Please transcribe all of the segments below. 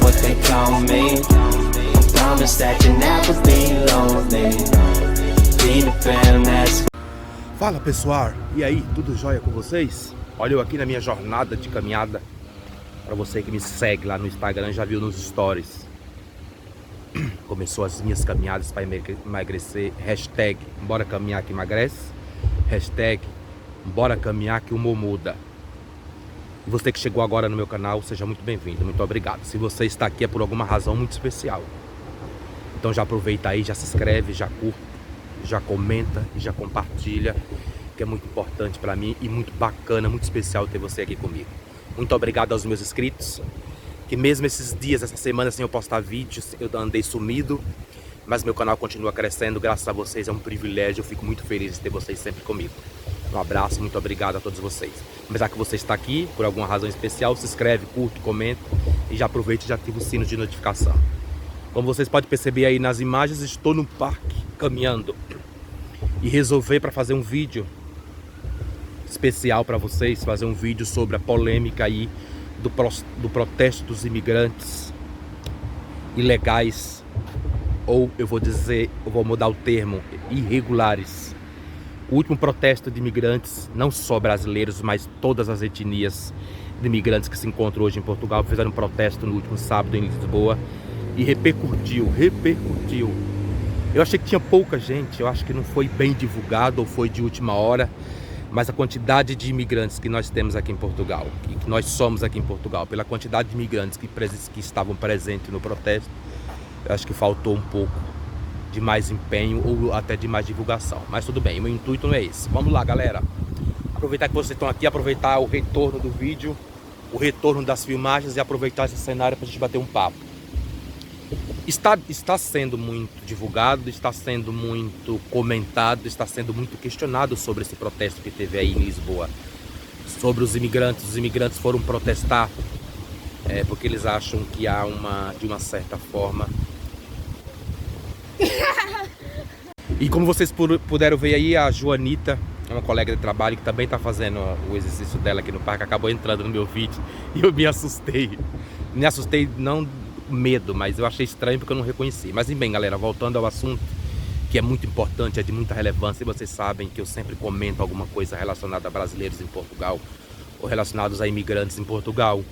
what they call me. Promise that you never be lonely. Be the fam that's... Fala pessoal, e aí, tudo jóia com vocês? Olha eu aqui na minha jornada de caminhada. Para você que me segue lá no Instagram, já viu nos stories. Começou as minhas caminhadas para emagrecer. Hashtag, bora caminhar que emagrece. Hashtag, bora caminhar que o humor muda. E você que chegou agora no meu canal, seja muito bem-vindo, muito obrigado. Se você está aqui é por alguma razão muito especial. Então já aproveita aí, já se inscreve, já curte, já comenta e já compartilha, que é muito importante para mim e muito bacana, muito especial ter você aqui comigo. Muito obrigado aos meus inscritos, que mesmo esses dias, essa semana sem eu postar vídeos, eu andei sumido, mas meu canal continua crescendo, graças a vocês, é um privilégio, eu fico muito feliz de ter vocês sempre comigo. Um abraço, muito obrigado a todos vocês. Mas já que você está aqui, por alguma razão especial, se inscreve, curte, comenta e já aproveita e já ativa o sino de notificação. Como vocês podem perceber aí nas imagens, estou no parque, caminhando. E resolvi para fazer um vídeo especial para vocês, fazer um vídeo sobre a polêmica aí do protesto dos imigrantes ilegais, ou eu vou dizer, eu vou mudar o termo, irregulares. O último protesto de imigrantes, não só brasileiros, mas todas as etnias de imigrantes que se encontram hoje em Portugal, fizeram um protesto no último sábado em Lisboa e repercutiu. Eu achei que tinha pouca gente, eu acho que não foi bem divulgado ou foi de última hora, mas a quantidade de imigrantes que nós temos aqui em Portugal, que nós somos aqui em Portugal, pela quantidade de imigrantes que estavam presentes no protesto, eu acho que faltou um pouco de mais empenho ou até de mais divulgação. Mas tudo bem, o meu intuito não é esse. Vamos lá, galera. Aproveitar que vocês estão aqui, aproveitar o retorno do vídeo, o retorno das filmagens e aproveitar esse cenário para a gente bater um papo. Está sendo muito divulgado, está sendo muito comentado, está sendo muito questionado sobre esse protesto que teve aí em Lisboa. Sobre os imigrantes. Os imigrantes foram protestar porque eles acham que há de uma certa forma... E como vocês puderam ver aí, a Joanita, uma colega de trabalho que também está fazendo o exercício dela aqui no parque, acabou entrando no meu vídeo e eu me assustei. Me assustei não... medo, mas eu achei estranho porque eu não reconheci. Mas bem, galera, voltando ao assunto, que é muito importante, é de muita relevância, e vocês sabem que eu sempre comento alguma coisa relacionada a brasileiros em Portugal ou relacionados a imigrantes em Portugal,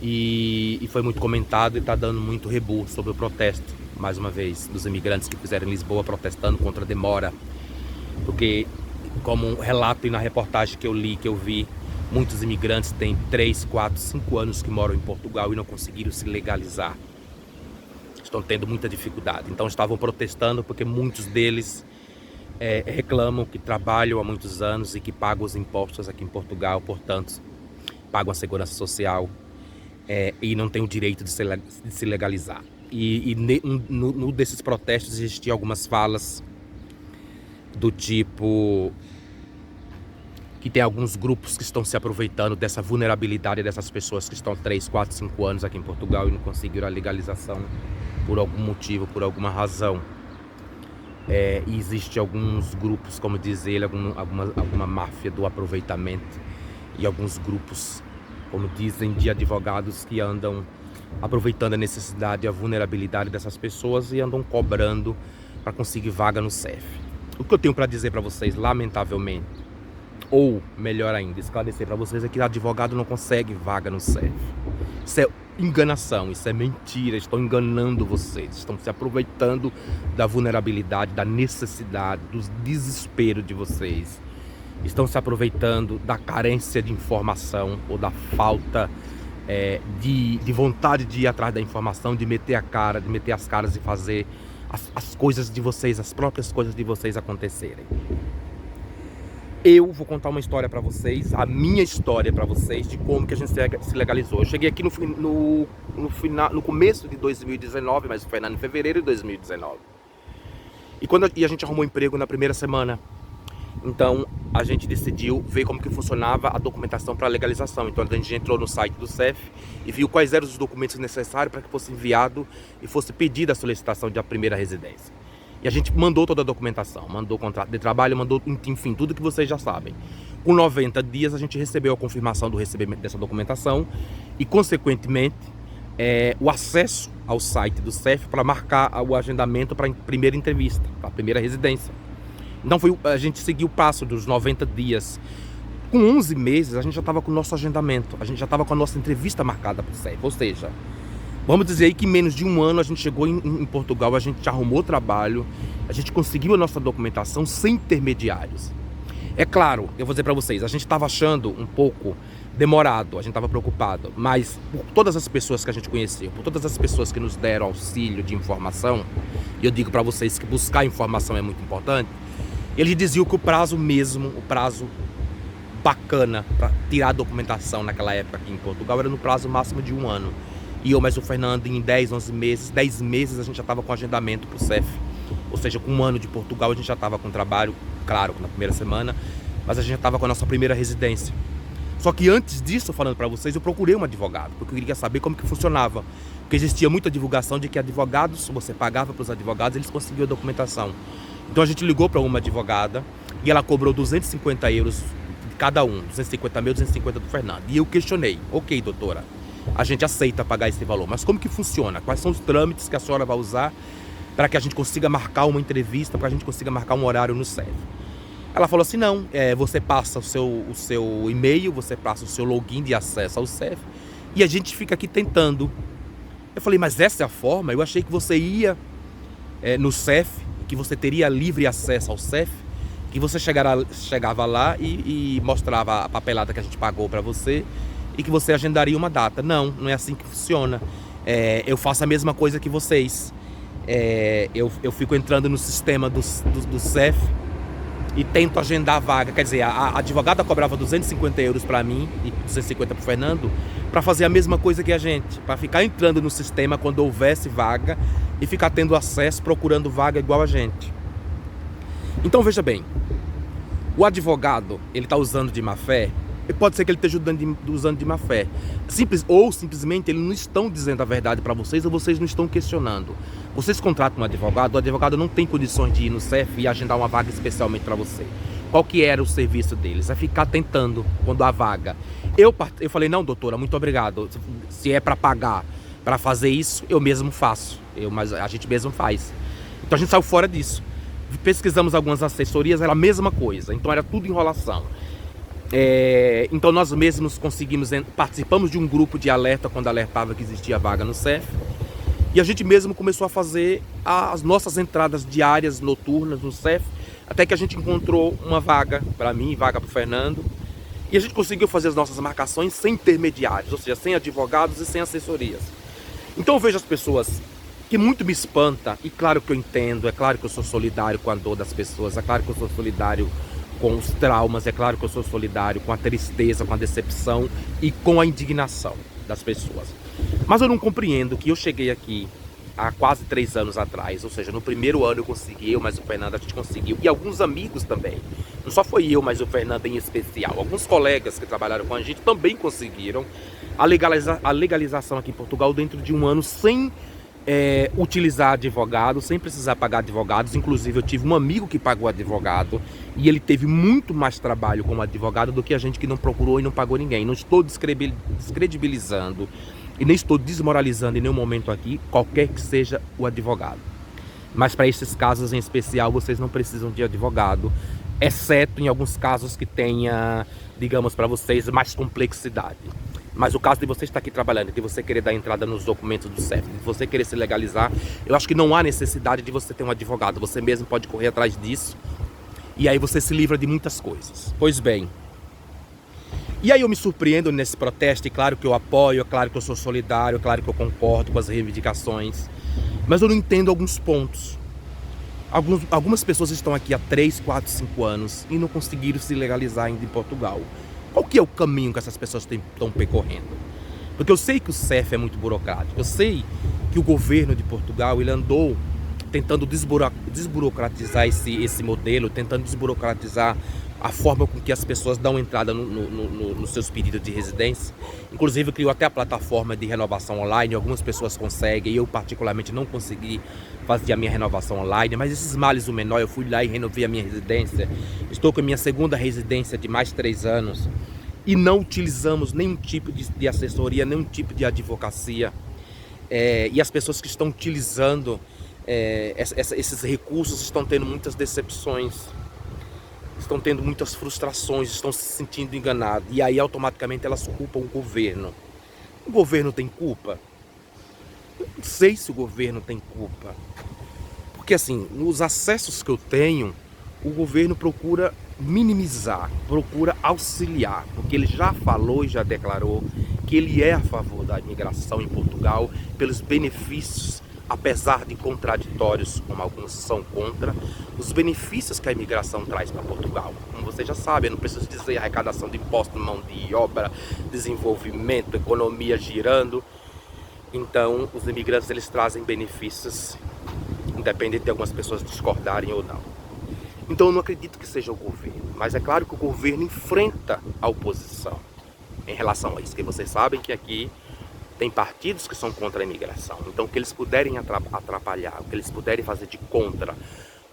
e foi muito comentado e está dando muito rebu sobre o protesto, mais uma vez, dos imigrantes que fizeram em Lisboa protestando contra a demora, porque como relato e na reportagem que eu li, que eu vi, muitos imigrantes têm 3, 4, 5 anos que moram em Portugal e não conseguiram se legalizar. Estão tendo muita dificuldade. Então estavam protestando porque muitos deles reclamam que trabalham há muitos anos e que pagam os impostos aqui em Portugal, portanto, pagam a segurança social e não têm o direito de se legalizar. E no desses protestos existiam algumas falas do tipo... que tem alguns grupos que estão se aproveitando dessa vulnerabilidade dessas pessoas que estão 3, 4, 5 anos aqui em Portugal e não conseguiram a legalização por algum motivo, por alguma razão. E existe alguns grupos, como diz ele, alguma máfia do aproveitamento e alguns grupos, como dizem, de advogados que andam aproveitando a necessidade e a vulnerabilidade dessas pessoas e andam cobrando para conseguir vaga no CEF. O que eu tenho para dizer para vocês, lamentavelmente, ou melhor ainda, esclarecer para vocês, é que advogado não consegue vaga no CEF. Isso é enganação, isso é mentira, estão enganando vocês, estão se aproveitando da vulnerabilidade, da necessidade, do desespero de vocês. Estão se aproveitando da carência de informação ou da falta de vontade de ir atrás da informação, de meter as caras e fazer as coisas de vocês, as próprias coisas de vocês acontecerem. Eu vou contar uma história para vocês, a minha história para vocês, de como que a gente se legalizou. Eu cheguei aqui no começo de 2019, mas foi em fevereiro de 2019. E a gente arrumou emprego na primeira semana. Então a gente decidiu ver como que funcionava a documentação para legalização. Então a gente entrou no site do CEF e viu quais eram os documentos necessários para que fosse enviado e fosse pedida a solicitação da primeira residência. E a gente mandou toda a documentação, mandou o contrato de trabalho, mandou, enfim, tudo que vocês já sabem. Com 90 dias a gente recebeu a confirmação do recebimento dessa documentação e, consequentemente, o acesso ao site do CEF para marcar o agendamento para a primeira entrevista, para a primeira residência. Então a gente seguiu o passo dos 90 dias. Com 11 meses a gente já estava com o nosso agendamento, a gente já estava com a nossa entrevista marcada para o CEF. Ou seja, vamos dizer aí que em menos de um ano a gente chegou em Portugal, a gente arrumou trabalho, a gente conseguiu a nossa documentação sem intermediários. É claro, eu vou dizer para vocês, a gente estava achando um pouco demorado, a gente estava preocupado, mas por todas as pessoas que a gente conheceu, por todas as pessoas que nos deram auxílio de informação, e eu digo para vocês que buscar informação é muito importante, eles diziam que o prazo bacana para tirar a documentação naquela época aqui em Portugal era no prazo máximo de 1 ano. E eu mais o Fernando em 10 meses a gente já estava com agendamento para o CEF. Ou seja, com 1 ano de Portugal a gente já estava com trabalho, claro, na primeira semana, mas a gente já estava com a nossa primeira residência. Só que antes disso, falando para vocês, eu procurei um advogado, porque eu queria saber como que funcionava. Porque existia muita divulgação de que advogados, você pagava para os advogados, eles conseguiam a documentação. Então a gente ligou para uma advogada e ela cobrou 250 euros cada um, 250 meu, 250 do Fernando. E eu questionei, ok, doutora, a gente aceita pagar esse valor, mas como que funciona? Quais são os trâmites que a senhora vai usar para que a gente consiga marcar uma entrevista, para que a gente consiga marcar um horário no CEF? Ela falou assim, não, você passa o seu e-mail, você passa o seu login de acesso ao CEF e a gente fica aqui tentando. Eu falei, mas essa é a forma? Eu achei que você ia no CEF, que você teria livre acesso ao CEF, que você chegava lá e mostrava a papelada que a gente pagou para você e que você agendaria uma data. Não, não é assim que funciona. Eu faço a mesma coisa que vocês. Eu fico entrando no sistema do CEF e tento agendar a vaga. Quer dizer, a advogada cobrava 250 euros para mim e 250 para o Fernando para fazer a mesma coisa que a gente, para ficar entrando no sistema quando houvesse vaga e ficar tendo acesso, procurando vaga igual a gente. Então veja bem, o advogado, ele está usando de má fé, e pode ser que ele esteja usando de má fé, simplesmente eles não estão dizendo a verdade para vocês ou vocês não estão questionando. Vocês contratam um advogado, o advogado não tem condições de ir no CEF e agendar uma vaga especialmente para você. Qual que era o serviço deles? É ficar tentando quando há vaga. Eu falei, não doutora, muito obrigado, se é para pagar para fazer isso, eu mesmo faço, mas a gente mesmo faz. Então a gente saiu fora disso. Pesquisamos algumas assessorias, era a mesma coisa, então era tudo enrolação. Então nós mesmos participamos de um grupo de alerta quando alertava que existia vaga no CEF, e a gente mesmo começou a fazer as nossas entradas diárias, noturnas no CEF, até que a gente encontrou uma vaga para mim, vaga para o Fernando, e a gente conseguiu fazer as nossas marcações sem intermediários, ou seja, sem advogados e sem assessorias. Então eu vejo as pessoas que muito me espanta, e claro que eu entendo, é claro que eu sou solidário com a dor das pessoas, é claro que eu sou solidário com os traumas, é claro que eu sou solidário com a tristeza, com a decepção e com a indignação das pessoas. Mas eu não compreendo que eu cheguei aqui há quase 3 anos atrás, ou seja, no primeiro ano eu consegui, eu mais o Fernando a gente conseguiu, e alguns amigos também. Não só foi eu, mas o Fernando em especial. Alguns colegas que trabalharam com a gente também conseguiram a legalização aqui em Portugal dentro de 1 ano sem utilizar advogado, sem precisar pagar advogados. Inclusive eu tive um amigo que pagou advogado e ele teve muito mais trabalho como advogado do que a gente que não procurou e não pagou ninguém. Não estou descredibilizando e nem estou desmoralizando em nenhum momento aqui qualquer que seja o advogado, mas para esses casos em especial vocês não precisam de advogado, exceto em alguns casos que tenha, digamos para vocês, mais complexidade. Mas o caso de você estar aqui trabalhando, de você querer dar entrada nos documentos do CEF, de você querer se legalizar, eu acho que não há necessidade de você ter um advogado. Você mesmo pode correr atrás disso e aí você se livra de muitas coisas. Pois bem, e aí eu me surpreendo nesse protesto, e claro que eu apoio, é claro que eu sou solidário, é claro que eu concordo com as reivindicações, mas eu não entendo alguns pontos. Algumas pessoas estão aqui há 3, 4, 5 anos e não conseguiram se legalizar ainda em Portugal. Qual que é o caminho que essas pessoas estão percorrendo? Porque eu sei que o CEF é muito burocrático, eu sei que o governo de Portugal ele andou tentando desburocratizar esse modelo, tentando desburocratizar a forma com que as pessoas dão entrada nos seus pedidos de residência. Inclusive criou até a plataforma de renovação online, algumas pessoas conseguem, eu particularmente não consegui fazer a minha renovação online, mas esses males o menor, eu fui lá e renovei a minha residência, estou com a minha segunda residência de mais de 3 anos e não utilizamos nenhum tipo de assessoria, nenhum tipo de advocacia. E as pessoas que estão utilizando esses recursos estão tendo muitas decepções, estão tendo muitas frustrações, estão se sentindo enganados. E aí automaticamente elas culpam o governo. O governo tem culpa? Eu não sei se o governo tem culpa. Porque assim, nos acessos que eu tenho, o governo procura minimizar, procura auxiliar, porque ele já falou e já declarou que ele é a favor da imigração em Portugal, pelos benefícios, apesar de contraditórios, como alguns são contra, os benefícios que a imigração traz para Portugal. Como você já sabe, eu não preciso dizer arrecadação de impostos, mão de obra, desenvolvimento, economia girando. Então, os imigrantes, eles trazem benefícios, independente de algumas pessoas discordarem ou não. Então eu não acredito que seja o governo, mas é claro que o governo enfrenta a oposição em relação a isso, porque vocês sabem que aqui tem partidos que são contra a imigração. Então o que eles puderem atrapalhar, o que eles puderem fazer de contra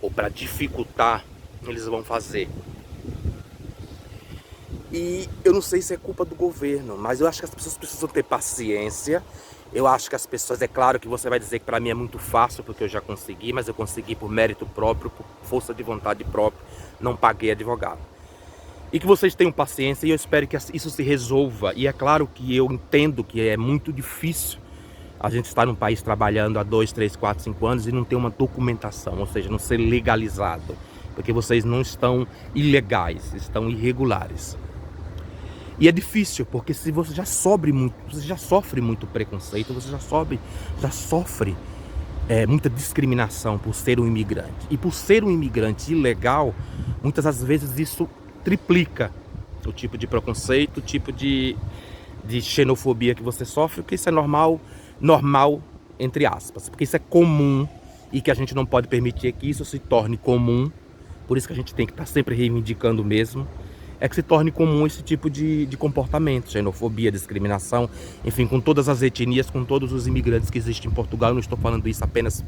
ou para dificultar, eles vão fazer. E eu não sei se é culpa do governo, mas eu acho que as pessoas precisam ter paciência. Eu acho que as pessoas, é claro que você vai dizer que para mim é muito fácil, porque eu já consegui, mas eu consegui por mérito próprio, por força de vontade própria, não paguei advogado. E que vocês tenham paciência e eu espero que isso se resolva. E é claro que eu entendo que é muito difícil a gente estar num país trabalhando há 2, 3, 4, 5 anos e não ter uma documentação, ou seja, não ser legalizado, porque vocês não estão ilegais, estão irregulares. E é difícil, porque se você já sofre muito preconceito, você já sofre muita discriminação por ser um imigrante. E por ser um imigrante ilegal, muitas das vezes isso triplica o tipo de preconceito, o tipo de xenofobia que você sofre, porque isso é normal entre aspas, porque isso é comum e que a gente não pode permitir que isso se torne comum. Por isso que a gente tem que estar sempre reivindicando mesmo. É que se torne comum esse tipo de comportamento, xenofobia, discriminação, enfim, com todas as etnias, com todos os imigrantes que existem em Portugal. Eu não estou falando isso apenas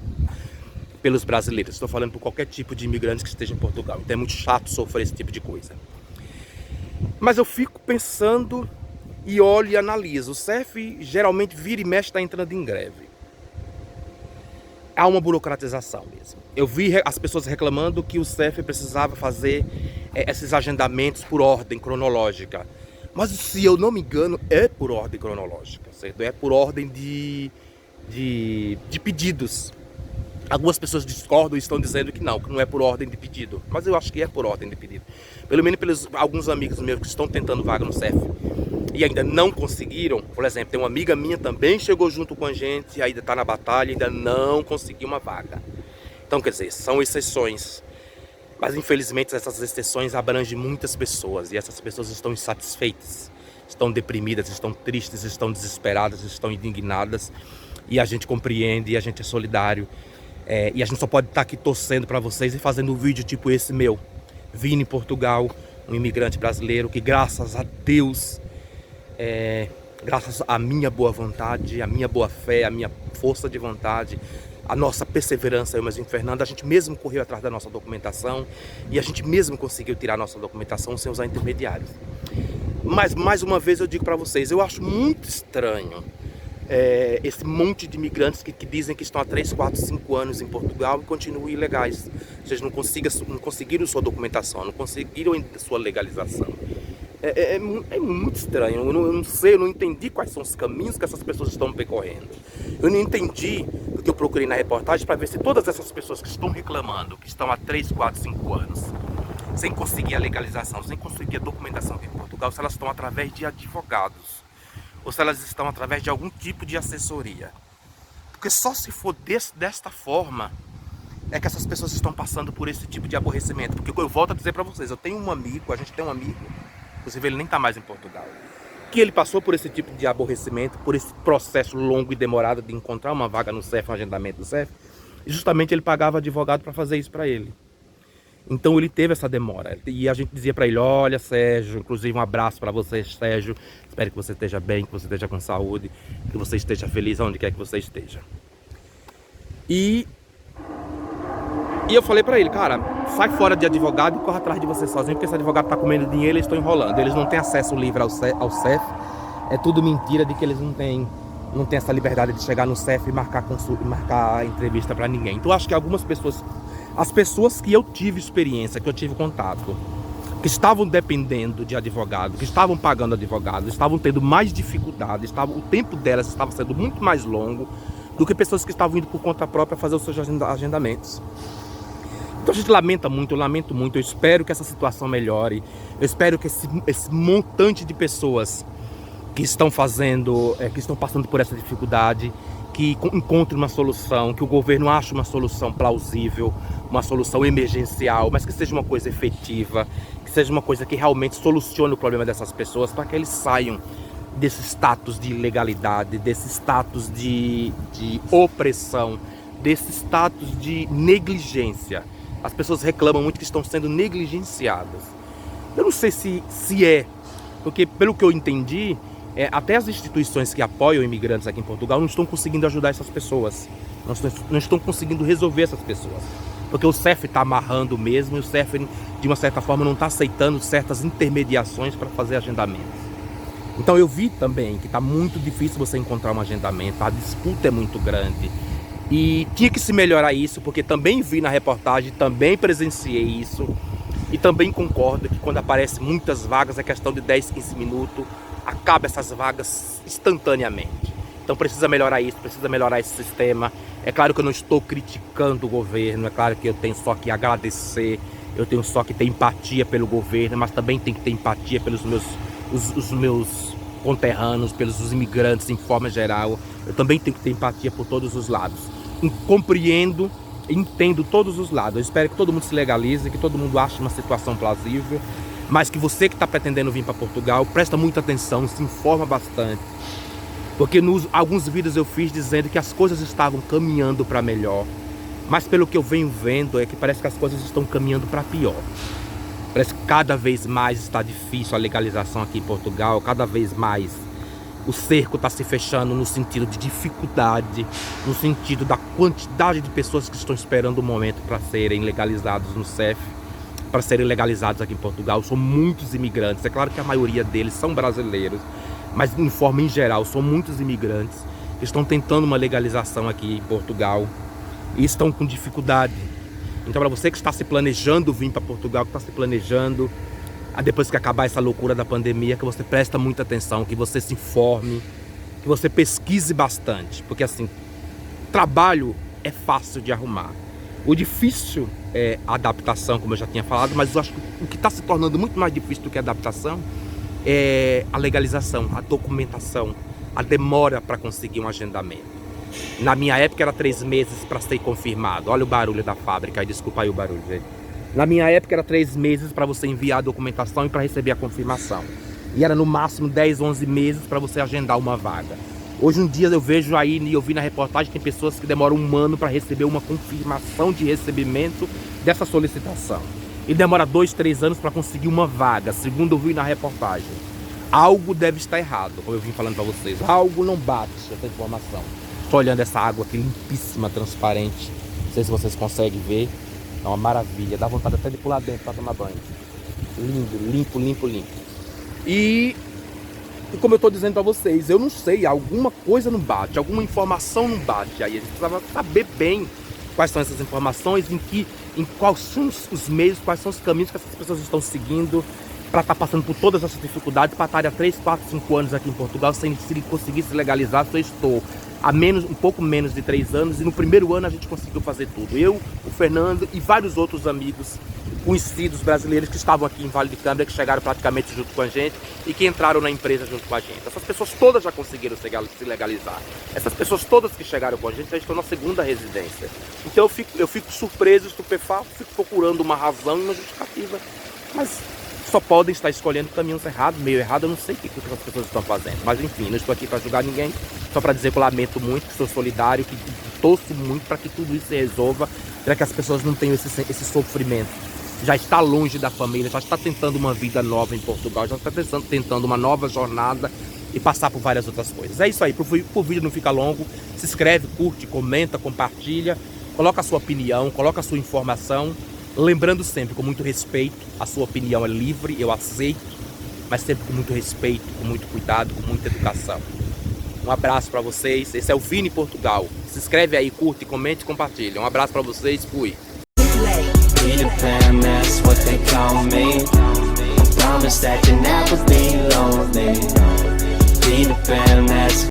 pelos brasileiros, estou falando por qualquer tipo de imigrante que esteja em Portugal. Então é muito chato sofrer esse tipo de coisa. Mas eu fico pensando e olho e analiso. O CEF geralmente vira e mexe está entrando em greve. Há uma burocratização mesmo. Eu vi as pessoas reclamando que o CEF precisava fazer esses agendamentos por ordem cronológica. Mas se eu não me engano, é por ordem cronológica, certo? É por ordem de pedidos. Algumas pessoas discordam e estão dizendo que não é por ordem de pedido. Mas eu acho que é por ordem de pedido. Pelo menos pelos alguns amigos meus que estão tentando vaga no CEF e ainda não conseguiram. Por exemplo, tem uma amiga minha também chegou junto com a gente, ainda está na batalha, ainda não conseguiu uma vaga. Então, quer dizer, são exceções. Mas infelizmente essas exceções abrangem muitas pessoas. E essas pessoas estão insatisfeitas, estão deprimidas, estão tristes, estão desesperadas, estão indignadas. E a gente compreende, e a gente é solidário. E a gente só pode estar aqui torcendo para vocês e fazendo um vídeo tipo esse meu. Vini em Portugal, um imigrante brasileiro que graças a Deus, graças à minha boa vontade, à minha boa fé, à minha força de vontade, a nossa perseverança, eu mesmo e Fernando, a gente mesmo correu atrás da nossa documentação e a gente mesmo conseguiu tirar a nossa documentação sem usar intermediários. Mas, mais uma vez, eu digo para vocês, eu acho muito estranho esse monte de imigrantes que dizem que estão há 3, 4, 5 anos em Portugal e continuam ilegais. Vocês não conseguiram sua documentação, não conseguiram sua legalização. É muito estranho, eu não sei, eu não entendi quais são os caminhos que essas pessoas estão percorrendo. Eu não entendi o que eu procurei na reportagem para ver se todas essas pessoas que estão reclamando, que estão há 3, 4, 5 anos, sem conseguir a legalização, sem conseguir a documentação aqui em Portugal, se elas estão através de advogados, ou se elas estão através de algum tipo de assessoria. Porque só se for desta forma é que essas pessoas estão passando por esse tipo de aborrecimento. Porque eu volto a dizer para vocês, eu tenho um amigo, a gente tem um amigo, inclusive ele nem está mais em Portugal, que ele passou por esse tipo de aborrecimento, por esse processo longo e demorado de encontrar uma vaga no CEF, um agendamento do CEF, e justamente ele pagava advogado para fazer isso para ele. Então ele teve essa demora, e a gente dizia para ele, olha Sérgio, inclusive um abraço para você Sérgio, espero que você esteja bem, que você esteja com saúde, que você esteja feliz onde quer que você esteja. E eu falei pra ele, cara, sai fora de advogado e corre atrás de você sozinho, porque esse advogado tá comendo dinheiro e eles estão enrolando. Eles não têm acesso livre ao CEF, é tudo mentira de que eles não têm não tem essa liberdade de chegar no CEF e marcar entrevista para ninguém. Então acho que algumas pessoas, as pessoas que eu tive experiência, que eu tive contato, que estavam dependendo de advogado, que estavam pagando advogado, estavam tendo mais dificuldade, o tempo delas estava sendo muito mais longo do que pessoas que estavam indo por conta própria fazer os seus agendamentos. Então a gente lamenta muito, eu lamento muito, eu espero que essa situação melhore, eu espero que esse montante de pessoas que estão que estão passando por essa dificuldade, que encontre uma solução, que o governo ache uma solução plausível, uma solução emergencial, mas que seja uma coisa efetiva, que seja uma coisa que realmente solucione o problema dessas pessoas, para que eles saiam desse status de ilegalidade, desse status de opressão, desse status de negligência. As pessoas reclamam muito que estão sendo negligenciadas. Eu não sei se é, porque pelo que eu entendi, até as instituições que apoiam imigrantes aqui em Portugal não estão conseguindo ajudar essas pessoas, não estão conseguindo resolver essas pessoas, porque o CEF está amarrando mesmo, e o CEF, de uma certa forma, não está aceitando certas intermediações para fazer agendamentos. Então eu vi também que está muito difícil você encontrar um agendamento, a disputa é muito grande, e tinha que se melhorar isso, porque também vi na reportagem, também presenciei isso, e também concordo que quando aparecem muitas vagas, é questão de 10, 15 minutos, acaba essas vagas instantaneamente. Então precisa melhorar isso, precisa melhorar esse sistema. É claro que eu não estou criticando o governo, é claro que eu tenho só que agradecer, eu tenho só que ter empatia pelo governo, mas também tenho que ter empatia pelos os meus conterrâneos, pelos imigrantes em forma geral. Eu também tenho que ter empatia por todos os lados. Compreendo, entendo todos os lados. Eu espero que todo mundo se legalize, que todo mundo ache uma situação plausível, mas que você que está pretendendo vir para Portugal, presta muita atenção, se informa bastante. Porque alguns vídeos eu fiz dizendo que as coisas estavam caminhando para melhor, mas pelo que eu venho vendo é que parece que as coisas estão caminhando para pior. Parece que cada vez mais está difícil a legalização aqui em Portugal, cada vez mais o cerco está se fechando no sentido de dificuldade, no sentido da quantidade de pessoas que estão esperando o momento para serem legalizados no CEF, para serem legalizados aqui em Portugal. São muitos imigrantes, é claro que a maioria deles são brasileiros, mas de forma em geral são muitos imigrantes que estão tentando uma legalização aqui em Portugal e estão com dificuldade. Então para você que está se planejando vir para Portugal, que está se planejando, depois que acabar essa loucura da pandemia, que você presta muita atenção, que você se informe, que você pesquise bastante, porque assim, trabalho é fácil de arrumar. O difícil é a adaptação, como eu já tinha falado, mas eu acho que o que está se tornando muito mais difícil do que a adaptação é a legalização, a documentação, a demora para conseguir um agendamento. Na minha época era 3 meses para ser confirmado. Olha o barulho da fábrica aí, desculpa aí o barulho, gente. Na minha época era 3 meses para você enviar a documentação e para receber a confirmação. E era no máximo 10, 11 meses para você agendar uma vaga. Hoje em dia eu vejo aí, e eu vi na reportagem, tem pessoas que demoram 1 ano para receber uma confirmação de recebimento dessa solicitação. E demora 2, 3 anos para conseguir uma vaga, segundo eu vi na reportagem. Algo deve estar errado, como eu vim falando para vocês. Algo não bate essa informação. Estou olhando essa água aqui limpíssima, transparente. Não sei se vocês conseguem ver. É uma maravilha. Dá vontade até de pular dentro para tomar banho. Lindo, limpo, limpo, limpo. E como eu estou dizendo para vocês, eu não sei, alguma coisa não bate, alguma informação não bate. Aí a gente precisava saber bem quais são essas informações, em quais são os meios, quais são os caminhos que essas pessoas estão seguindo para estar passando por todas essas dificuldades, para estar há 3, 4, 5 anos aqui em Portugal sem conseguir se legalizar. Eu estou há um pouco menos de 3 anos e no primeiro ano a gente conseguiu fazer tudo. Eu, o Fernando e vários outros amigos conhecidos brasileiros que estavam aqui em Vale de Câmara, que chegaram praticamente junto com a gente e que entraram na empresa junto com a gente. Essas pessoas todas já conseguiram se legalizar. Essas pessoas todas que chegaram com a gente já estão na segunda residência. Então eu fico surpreso, estupefato, fico procurando uma razão e uma justificativa. Mas só podem estar escolhendo caminhos errados, meio errado, eu não sei o que as pessoas estão fazendo. Mas enfim, não estou aqui para julgar ninguém, só para dizer que eu lamento muito, que sou solidário, que torço muito para que tudo isso se resolva, para que as pessoas não tenham esse sofrimento. Já está longe da família, já está tentando uma vida nova em Portugal, já está tentando uma nova jornada e passar por várias outras coisas. É isso aí, pro vídeo não ficar longo, se inscreve, curte, comenta, compartilha, coloca a sua opinião, coloca a sua informação. Lembrando sempre, com muito respeito, a sua opinião é livre, eu aceito, mas sempre com muito respeito, com muito cuidado, com muita educação. Um abraço pra vocês. Esse é o Vini Portugal. Se inscreve aí, curte, comente e compartilha. Um abraço pra vocês. Fui. Peter Pan, that's what they call me. Promise that you never be lonely. Peter Pan, that's